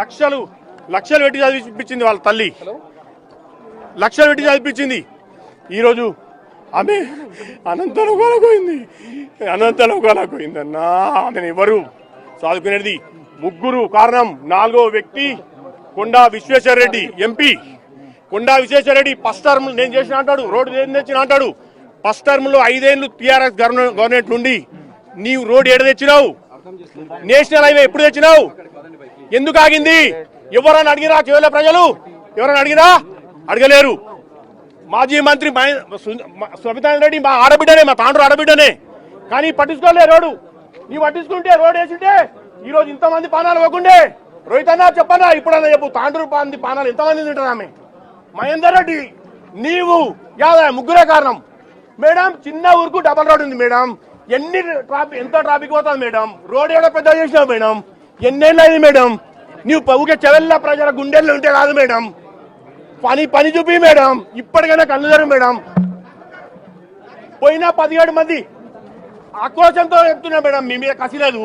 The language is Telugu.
లక్షలు లక్షలు పెట్టి చదివిపించింది వాళ్ళ తల్లి, లక్షలు పెట్టి చదివిపించింది. ఈరోజు ఆమె అనంతలోకాలపోయింది, అనంతలోకాలపోయిందన్నా. ఆమెను ఎవరు చదువుకునేది? ముగ్గురు కారణం. నాలుగో వ్యక్తి కొండా విశ్వేశ్వరరెడ్డి ఎంపీ. కొండా విశ్వేశ్వరరెడ్డి ఫస్ట్ టర్మ్ నేను చేసిన అంటాడు, రోడ్డు ఏం తెచ్చిన అంటాడు. ఫస్ట్ టర్మ్ లో 5 ఏళ్ళు టీఆర్ఎస్ గవర్నమెంట్ నుండి నీవు రోడ్ ఏడు తెచ్చినావు? నేషనల్ హైవే ఎప్పుడు తెచ్చినావు? ఎందుకు ఆగింది? ఎవరైనా అడిగిరా? కేవల ప్రజలు ఎవరైనా అడిగిరా? అడగలేరు. మాజీ మంత్రి సబితాంద్ర రెడ్డి మా ఆడబిడ్డనే, మా తాండ్రు ఆడబిడ్డనే, కానీ పట్టించుకోలే రోడ్డు. నీవు పట్టించుకుంటే రోడ్ వేసింటే ఈరోజు ఇంతమంది పానాలు ఇవ్వకుండే. రోహిత్ అన్నా చెప్పన్నా, ఇప్పుడన్నా చెప్పు, తాండ్రు పానాలు ఎంతమంది తింటారు? ఆమె మహేందర్ రెడ్డి నీవు ముగ్గురే కారణం. మేడం చిన్న ఊరుకు డబల్ రోడ్ ఉంది మేడం. ఎంత ట్రాఫిక్ పోతుంది మేడం? రోడ్ ఏదో పెద్ద చేసినావు మేడం. ఎన్నేళ్ళు అయింది మేడం? నీవు ఊకే చెవెళ్ళ ప్రజల గుండెల్లో ఉంటే కాదు మేడం, పని చూపి మేడం. ఇప్పటికైనా కళ్ళు తెరు మేడం. పోయినా 17 మంది ఆక్రోశంతో చెప్తున్నా మేడం, మీ మీద కసి లేదు.